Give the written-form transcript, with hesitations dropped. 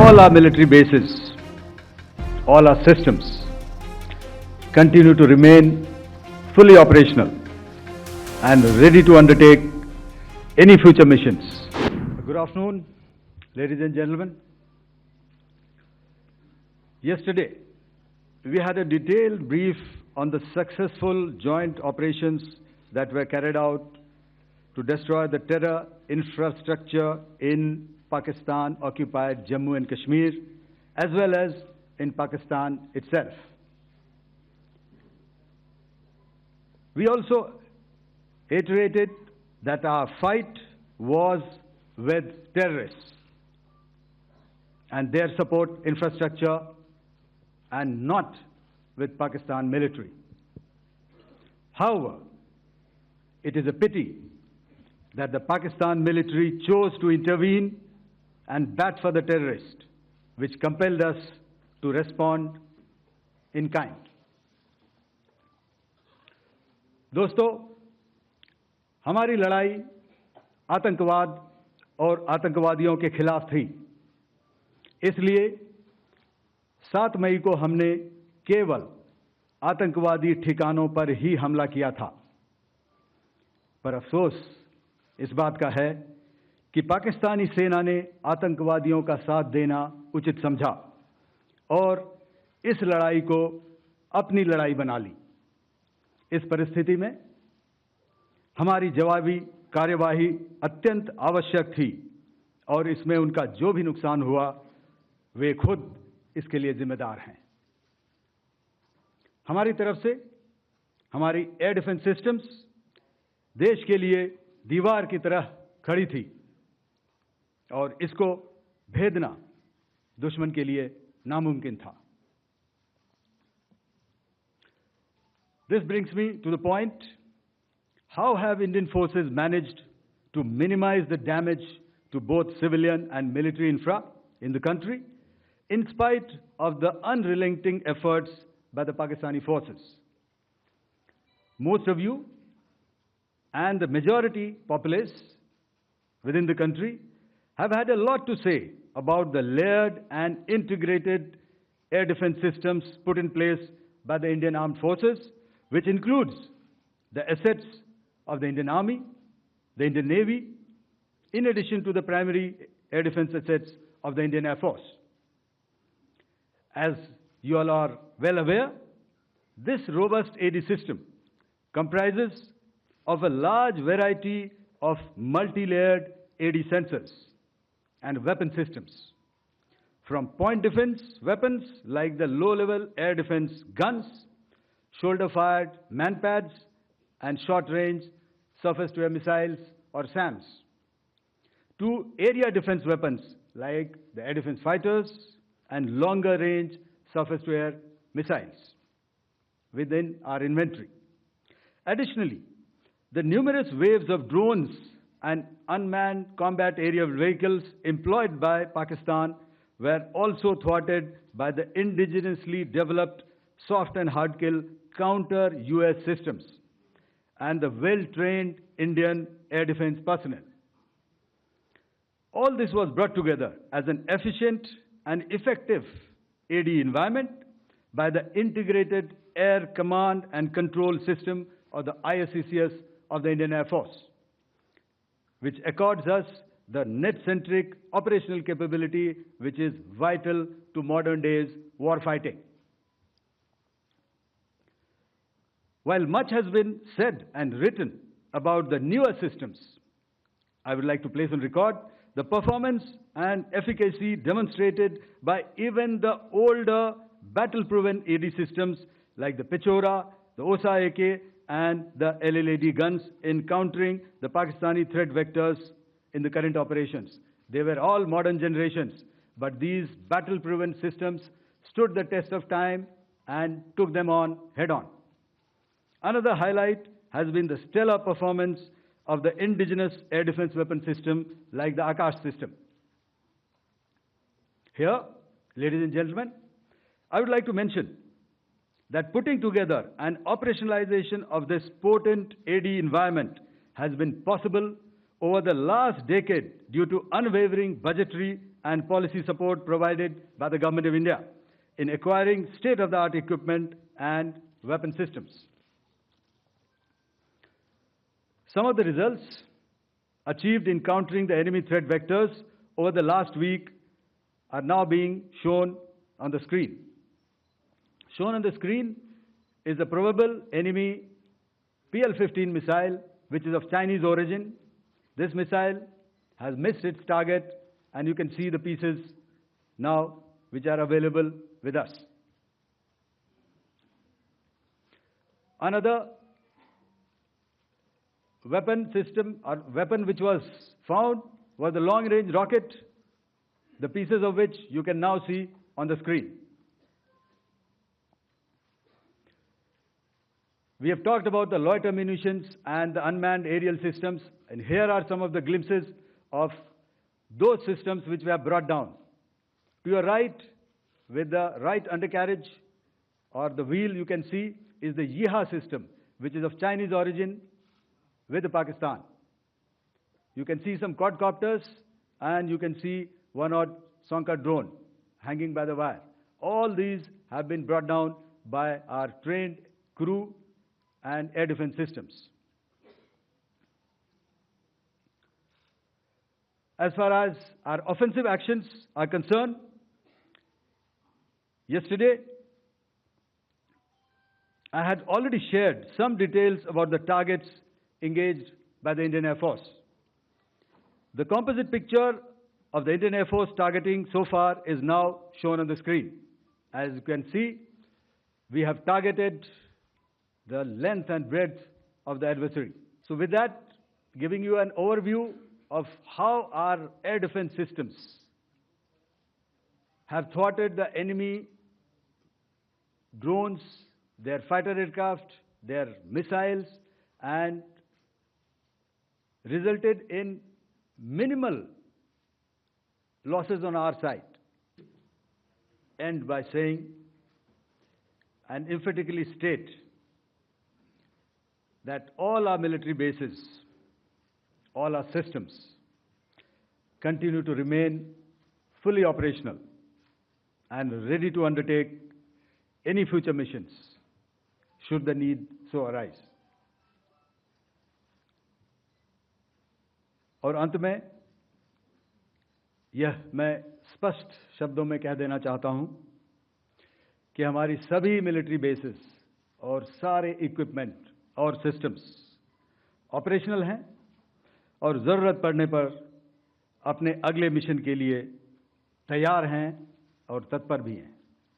all our military bases, all our systems continue to remain fully operational and ready to undertake any future missions. Good afternoon, ladies and gentlemen. Yesterday, we had a detailed brief on the successful joint operations that were carried out to destroy the terror infrastructure in Pakistan-occupied Jammu and Kashmir, as well as in Pakistan itself. We also iterated that our fight was with terrorists and their support infrastructure and not with Pakistan military. However, it is a pity that the Pakistan military chose to intervene and bat for the terrorist, which compelled us to respond in kind. दोस्तों, हमारी लड़ाई आतंकवाद और आतंकवादियों के खिलाफ थी। इसलिए 7 मई को हमने केवल आतंकवादी ठिकानों पर ही हमला किया था। पर अफसोस इस बात का है कि पाकिस्तानी सेना ने आतंकवादियों का साथ देना उचित समझा और इस लड़ाई को अपनी लड़ाई बना ली। इस परिस्थिति में हमारी जवाबी कार्यवाही अत्यंत आवश्यक थी और इसमें उनका जो भी नुकसान हुआ, वे खुद इसके लिए जिम्मेदार हैं। हमारी तरफ से हमारी एयर डिफेंस सिस्टम्स देश के लिए दीवार की तरह खड़ी थी और इसको भेदना दुश्मन के लिए नामुमकिन था। This brings me to the point, how have Indian forces managed to minimize the damage to both civilian and military infra in the country, in spite of the unrelenting efforts by the Pakistani forces? Most of you and the majority populace within the country have had a lot to say about the layered and integrated air defense systems put in place by the Indian Armed Forces, which includes the assets of the Indian Army, the Indian Navy, in addition to the primary air defense assets of the Indian Air Force. As you all are well aware, this robust AD system comprises of a large variety of multi-layered AD sensors and weapon systems, from point defense weapons like the low-level air defense guns, shoulder-fired manpads, and short-range surface-to-air missiles or SAMs, to area defense weapons like the air defense fighters and longer-range surface-to-air missiles within our inventory. Additionally, the numerous waves of drones and unmanned combat aerial vehicles employed by Pakistan were also thwarted by the indigenously developed soft and hard kill counter-US systems and the well-trained Indian air defense personnel. All this was brought together as an efficient and effective AD environment by the Integrated Air Command and Control System, or the ISCCS of the Indian Air Force, which accords us the net-centric operational capability which is vital to modern days warfighting. While much has been said and written about the newer systems, I would like to place on record the performance and efficacy demonstrated by even the older battle-proven AD systems like the Pechora, the OSA AK, and the LLAD guns in countering the Pakistani threat vectors in the current operations. They were all modern generations, but these battle-proven systems stood the test of time and took them on head-on. Another highlight has been the stellar performance of the indigenous air defense weapon system like the Akash system. Here, ladies and gentlemen, I would like to mention that putting together and operationalization of this potent AD environment has been possible over the last decade due to unwavering budgetary and policy support provided by the Government of India in acquiring state-of-the-art equipment and weapon systems. Some of the results achieved in countering the enemy threat vectors over the last week are now being shown on the screen. Shown on the screen is the probable enemy PL-15 missile, which is of Chinese origin. This missile has missed its target, and you can see the pieces now which are available with us. Another weapon system or weapon which was found was the long-range rocket, the pieces of which you can now see on the screen. We have talked about the loiter munitions and the unmanned aerial systems, and here are some of the glimpses of those systems which we have brought down. To your right, with the right undercarriage or the wheel, you can see is the Yeeha system, which is of Chinese origin with Pakistan. You can see some quadcopters, and you can see one odd Sonka drone hanging by the wire. All these have been brought down by our trained crew and air defense systems. As far as our offensive actions are concerned, yesterday I had already shared some details about the targets engaged by the Indian Air Force. The composite picture of the Indian Air Force targeting so far is now shown on the screen. As you can see, we have targeted the length and breadth of the adversary. So with that, giving you an overview of how our air defense systems have thwarted the enemy drones, their fighter aircraft, their missiles, and resulted in minimal losses on our side. End by saying and emphatically state that all our military bases, all our systems continue to remain fully operational and ready to undertake any future missions should the need so arise. और अंत में यह मैं स्पष्ट शब्दों में कह देना चाहता हूं कि हमारी सभी मिलिट्री बेसेस और सारे इक्विपमेंट और सिस्टम्स ऑपरेशनल हैं और ज़रूरत पड़ने पर अपने अगले मिशन के लिए तैयार हैं और तत्पर भी हैं.